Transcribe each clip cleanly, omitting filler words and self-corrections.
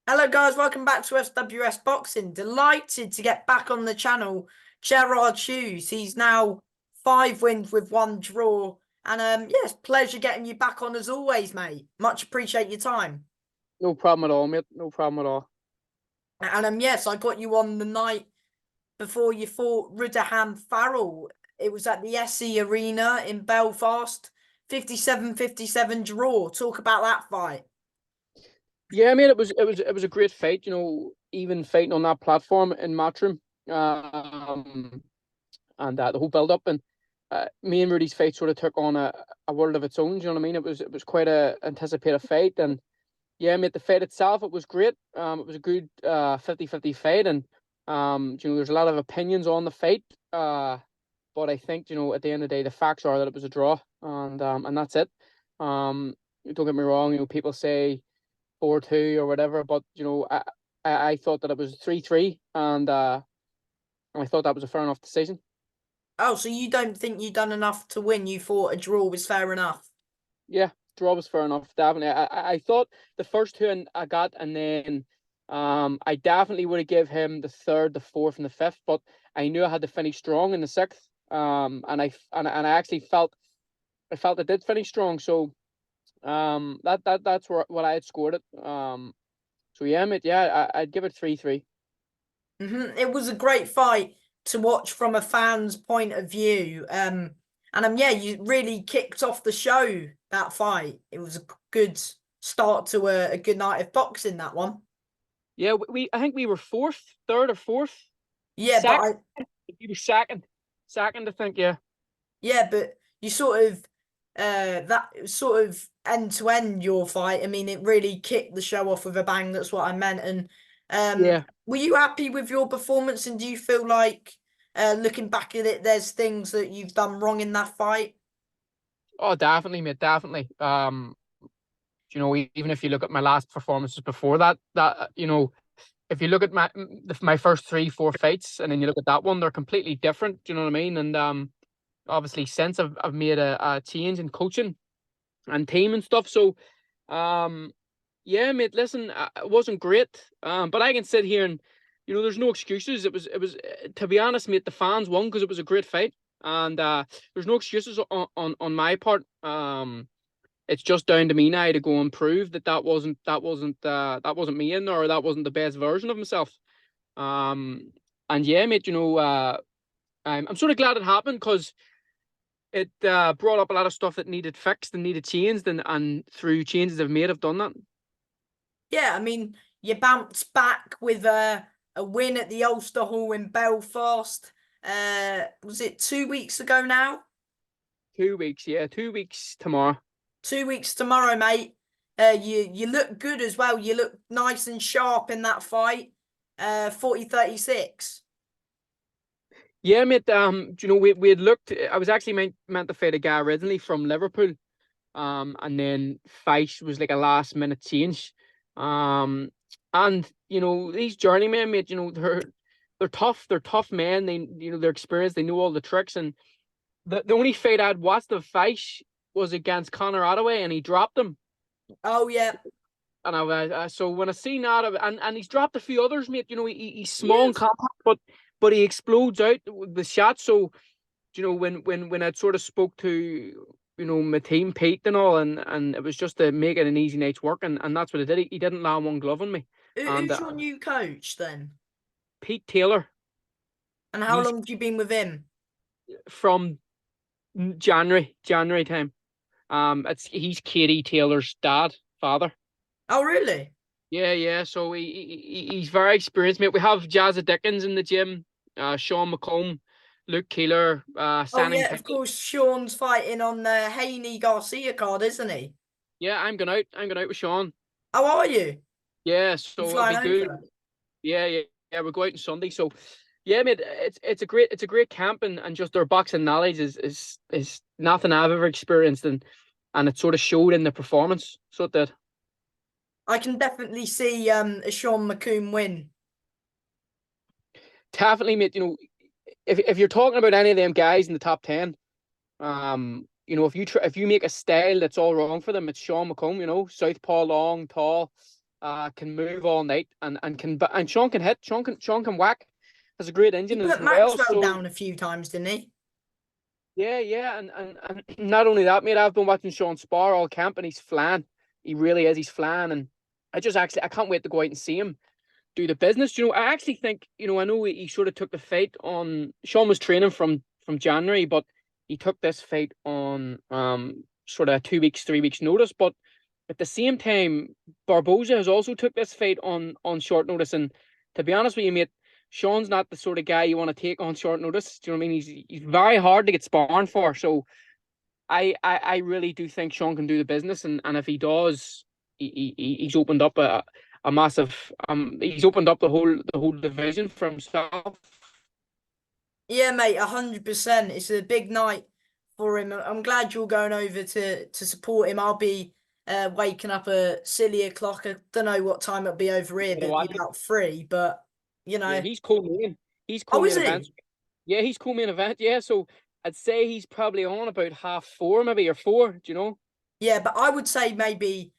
Hello guys, welcome back to SWS Boxing. Delighted to get back on the channel. Gerard Hughes, he's now 5 wins with 1 draw. And yes, pleasure getting you back on as always, mate. Much appreciate your time. No problem at all, mate. No problem at all. And yes, I got you on the night before you fought Rudaham Farrell. It was at the SE Arena in Belfast. 57-57 draw. Talk about that fight. Yeah, mate. It was a great fight. Even fighting on that platform in Matchroom, and the whole build up and me and Rudy's fight sort of took on a world of its own. Do you know what I mean? It was quite a anticipated fight, and yeah, mate. The fight itself, it was great. It was a good 50-50 fight, and there's a lot of opinions on the fight. But I think at the end of the day, the facts are that it was a draw, and that's it. Don't get me wrong. People say 4-2 or whatever, but I thought that it was 3-3, and I thought that was a fair enough decision. Oh, so you don't think you done enough to win? You thought a draw was fair enough? Yeah, draw was fair enough, definitely. I thought the first two I got, and then I definitely would have give him the third, the fourth, and the fifth, but I knew I had to finish strong in the sixth. And I actually felt I did finish strong. So that's what I had scored it. So yeah, mate, yeah, I'd give it 3-3. It was a great fight to watch from a fan's point of view. And yeah, you really kicked off the show, that fight. It was a good start to a good night of boxing, that one. Yeah, I think we were fourth, third or fourth, Yeah, but second. We were second, I think. Yeah, but you sort of that sort of end to end your fight. I mean, it really kicked the show off with a bang. That's what I meant. And yeah. were you happy with your performance? And do you feel like, looking back at it, there's things that you've done wrong in that fight? Oh, definitely, mate, definitely. Even if you look at my last performances before that if you look at my first 3-4 fights, and then you look at that one, they're completely different. Do you know what I mean? And obviously, since I've made a change in coaching and team and stuff. So, yeah, mate. Listen, it wasn't great. But I can sit here and there's no excuses. It was to be honest, mate. The fans won because it was a great fight, and there's no excuses on my part. It's just down to me now to go and prove that wasn't me in there, or that wasn't the best version of myself. Um, and yeah, mate. I'm sort of glad it happened because it brought up a lot of stuff that needed fixed and needed changed, and through changes I've made, I've done that. Yeah, I mean, you bounced back with a win at the Ulster Hall in Belfast. Was it 2 weeks ago now? 2 weeks, yeah, 2 weeks tomorrow. 2 weeks tomorrow, mate. You look good as well. You look nice and sharp in that fight. 40-36. Yeah, mate. We had looked. I was actually meant to fight a guy originally from Liverpool. And then Fash was like a last minute change. Um, and these journeymen, mate. They're tough. They're tough men. They're experienced. They know all the tricks. And the only fight I'd watched of Fash was against Conor Attaway, and he dropped him. Oh yeah, And so when I seen that, and he's dropped a few others, mate. He's small and yes. compact, but he explodes out with the shot. So when I sort of spoke to my team, Pete and all, and it was just to make it an easy night's work, and that's what I did. He didn't land one glove on me. And Who's your new coach then? Pete Taylor, And how he's long have you been with him? from January time. He's Katie Taylor's father. Oh really? Yeah, yeah. So he's very experienced, mate. We have Jazza Dickens in the gym, Sean McComb, Luke Keeler, Oh Sanning. yeah, of course. Sean's fighting on the Haney Garcia card, isn't he? Yeah, I'm going out. I'm going out with Sean. How are you? Yeah, You so it'll be flying good. over? Yeah, yeah, yeah. We're going out on Sunday, so yeah, mate. It's a great camp, and just their boxing knowledge is nothing I've ever experienced, and it sort of showed in the performance. So it did. I can definitely see a Sean McComb win. Definitely, mate. If you're talking about any of them guys in the top 10, if you make a style that's all wrong for them, it's Sean McComb. Southpaw, long, tall. can move all night, and Sean can hit. Sean can whack. Has a great He engine as put well. Maxwell So down a few times, didn't he? yeah, yeah, and not only that, mate. I've been watching Sean spar all camp, and he's flying. He really is. He's flying, and I can't wait to go out and see him do the business. I actually think, I know he sort of took the fight on. Sean was training from January, but he took this fight on sort of 2 weeks, 3 weeks notice. But at the same time, Barboza has also took this fight on short notice. And to be honest with you, mate, Sean's not the sort of guy you want to take on short notice. Do you know what I mean? He's very hard to get sparring for. So I really do think Sean can do the business, and if he does, he's opened up a massive he's opened up the whole division for himself. Yeah, mate, 100%. It's a big night for him. I'm glad you're going over to support him. I'll be waking up a silly o'clock. I don't know what time it'll be over here, You but know it'll be what? about 3. But you Yeah, know, he's co-main. He's oh, is co-main event. he? Yeah, he's co-main event. Yeah, so I'd say he's probably on about 4:30, maybe, or 4. Do you know? Yeah, but I would say maybe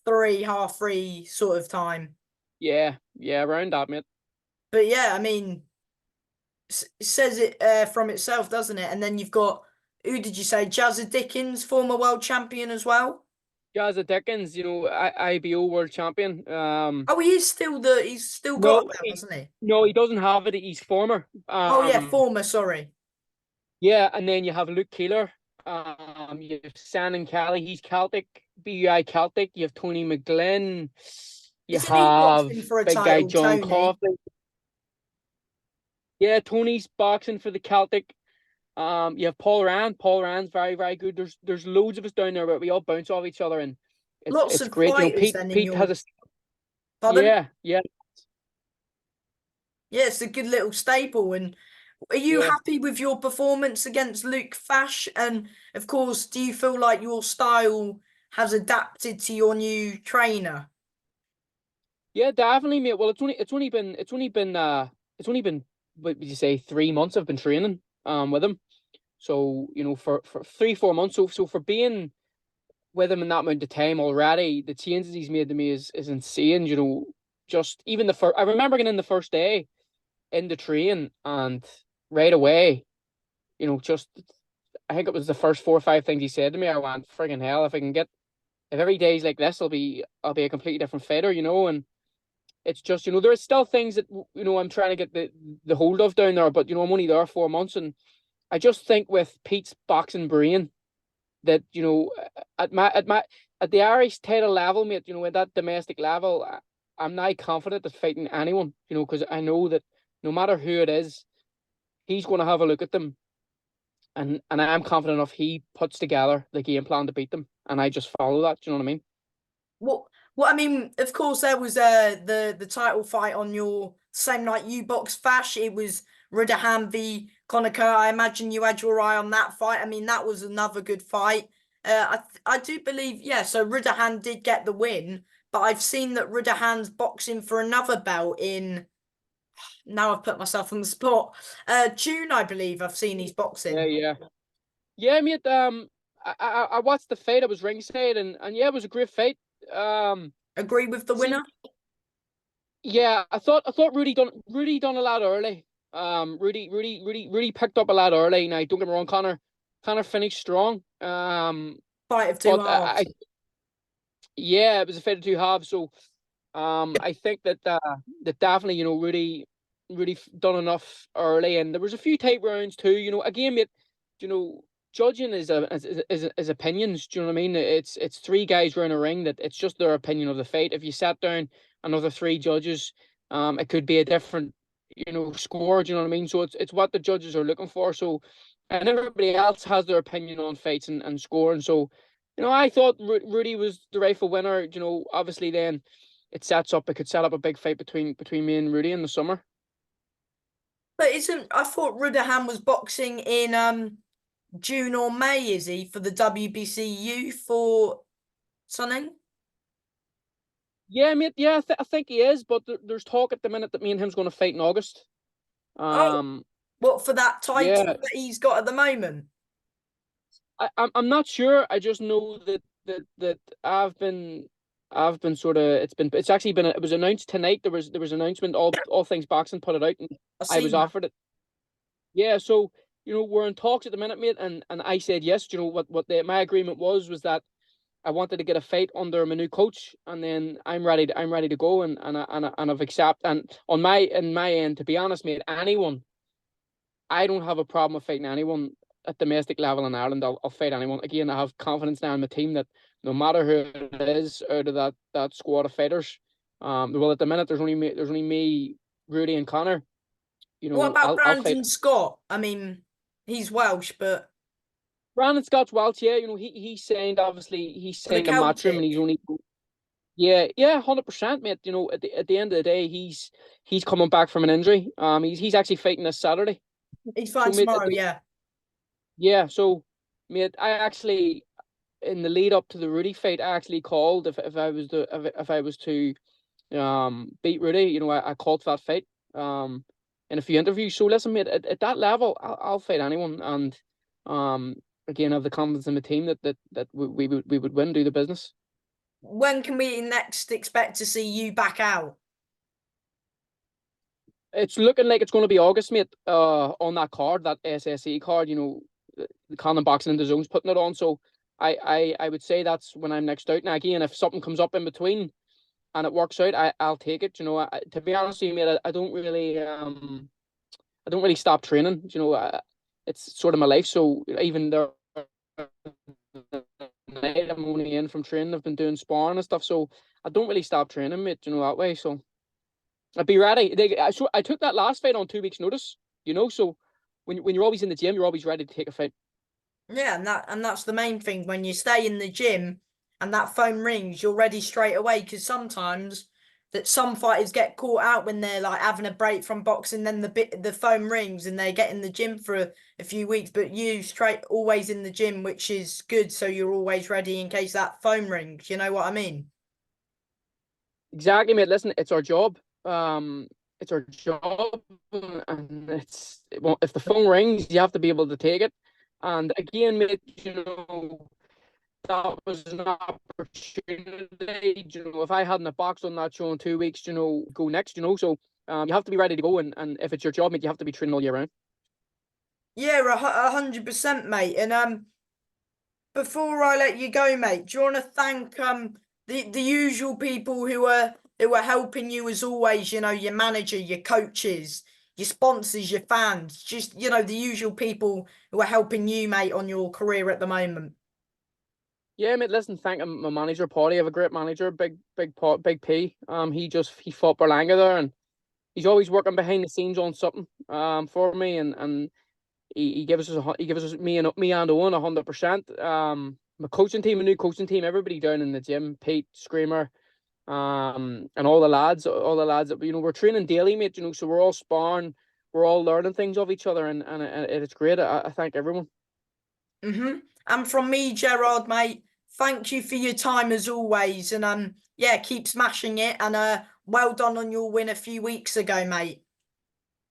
3, half 3 sort of time. Yeah, yeah, around that, mate. But yeah, I mean, it says it from itself, doesn't it? And then you've got, who did you say? Jazza Dickens, former world champion as well. Jazza Dickens, IBO world champion. Oh, he's still got a No, belt, hasn't he? no, he doesn't have it. He's former. Oh yeah, former, sorry. Yeah, and then you have Luke Keeler. You have Shannon Kelly. He's Celtic, BUI Celtic. You have Tony McGlynn. You Isn't he have boxing for a big guy title, John Tony? Coughlin. Yeah, Tony's boxing for the Celtic. You have Paul Rand. Paul Rand's very, very good. There's loads of us down there, but we all bounce off each other, and it's Lots it's of great. fighters Pete then in Pete has your, a pardon? yeah, yeah, Yeah, it's a good little staple. And are you yeah. happy with your performance against Luke Fash? And of course, do you feel like your style has adapted to your new trainer? Yeah, definitely, mate. Well, it's only been what would you say, 3 months I've been training with him. So, for 3, 4 months. So for being with him in that amount of time already, the changes he's made to me is insane. Just even the first I remember getting in the first day in the train, and right away, just I think it was the first 4 or 5 things he said to me. I went, friggin' hell, if every day's like this, I'll be a completely different fighter, and it's just, there's still things that I'm trying to get the hold of down there, but I'm only there 4 months, and I just think with Pete's boxing brain that at the Irish title level, mate, at that domestic level, I'm not confident at fighting anyone, because I know that no matter who it is, he's going to have a look at them, and I am confident enough he puts together the game plan to beat them, and I just follow that. Do you know what I mean? Well, I mean, of course, there was the title fight on your same night you boxed Fash. It was Rudderham v Conor Kerr. I imagine you had your eye on that fight. I mean, that was another good fight. I do believe, yeah. So Rudderham did get the win, but I've seen that Rudderham's boxing for another belt in. Now I've put myself on the spot. June, I believe. I've seen he's Yeah, boxing. yeah, yeah, mate. I watched the fight. I was ringside, and yeah, it was a great fight. Agree with the See, winner. yeah, I thought Rudy done a lot early. Rudy picked up a lot early. Now, don't get me wrong, Connor finished strong. Fight of two But halves. yeah, it was a fight of two halves. So, I think that definitely, Rudy done enough early, and there was a few tight rounds too. Again, mate, you know, judging is opinions. Do you know what I mean? It's three guys around a ring that it's just their opinion of the fight. If you sat down another three judges, it could be a different, score. Do you know what I mean? So it's what the judges are looking for. So, and everybody else has their opinion on fights and scoring. So, I thought Rudy was the rightful winner. Obviously then it could set up a big fight between me and Rudy in the summer. But isn't I thought Rudderham was boxing in June or May, is he, for the WBC for something? Yeah, mate. Yeah, I think he is, but there's talk at the minute that me and him's going to fight in August. Oh, Um, what for that title yeah, that he's got at the moment? I'm not sure. I just know that I've been. I've been sort of it's actually been it was announced tonight. There was announcement, all things boxing put it out, and I I was seen that. offered it. Yeah, so we're in talks at the minute, mate, and I said yes. My agreement was that I wanted to get a fight under my new coach, and then I'm ready to go, and I've accepted. And in my end, to be honest, mate, I don't have a problem with fighting anyone at domestic level in Ireland. I'll fight anyone. Again, I have confidence now in my team that no matter who it is out of that squad of fighters, well, at the minute there's only me, Rudy, and Connor. What about I'll fight. Brandon Scott? I mean, he's Welsh, but Brandon Scott's Welsh, yeah. He signed, obviously he for the signed a Matchroom, and he's Celtic, only, yeah, 100%, mate. At the end of the day, he's coming back from an injury. He's actually fighting this Saturday. he's So, fine mate, tomorrow. Yeah. yeah. So, mate, I actually, in the lead up to the Rudy fight, I actually called if I was to beat Rudy. I called for that fight in a few interviews. So listen, mate, at that level, I'll fight anyone, and um again, I have the confidence in the team that we would win, do the business. When can we next expect to see you back out? It's looking like it's going to be August, mate. On that card, that SSE card, the Canon Boxing in the Zone's putting it on. So I would say that's when I'm next out. Now again, if something comes up in between and it works out, I'll take it. To be honest with you, mate, I don't really stop training. It's sort of my life. So even there, night I'm only in from training. I've been doing sparring and stuff. So I don't really stop training, mate. That way. So I'd be ready. I took that last fight on 2 weeks' notice. So when you're always in the gym, you're always ready to take a fight. Yeah, and that's the main thing. When you stay in the gym and that phone rings, you're ready straight away. Because sometimes that some fighters get caught out when they're like having a break from boxing, then the phone rings and they get in the gym for a few weeks. But you straight always in the gym, which is good. So you're always ready in case that phone rings. You know what I mean? Exactly, mate. Listen, it's our job. It's our job, and well, if the phone rings, you have to be able to take it. And again, mate, that was an opportunity. If I hadn't a box on that show in 2 weeks, go next. So you have to be ready to go, and if it's your job, mate, you have to be training all year round. Yeah, 100%, mate. And before I let you go, mate, do you want to thank the usual people who are helping you as always? Your manager, your coaches, your sponsors, your fans, just the usual people who are helping you, mate, on your career at the moment. Yeah, mate. Listen, thank my manager, Paddy. I have a great manager, Big P. He fought Berlanga there, and he's always working behind the scenes on something for me, and he gives us me and Owen 100%. My coaching team, a new coaching team, everybody down in the gym, Pete, Screamer, and all the lads that we're training daily, mate. So we're all sparring, we're all learning things of each other, and it's great. I thank everyone. And from me, Gerard, mate, thank you for your time as always, and yeah, keep smashing it, and well done on your win a few weeks ago, mate.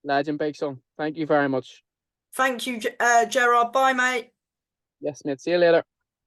Legend, big son. Thank you very much. Thank you, Gerard. Bye, mate. Yes, mate. See you later.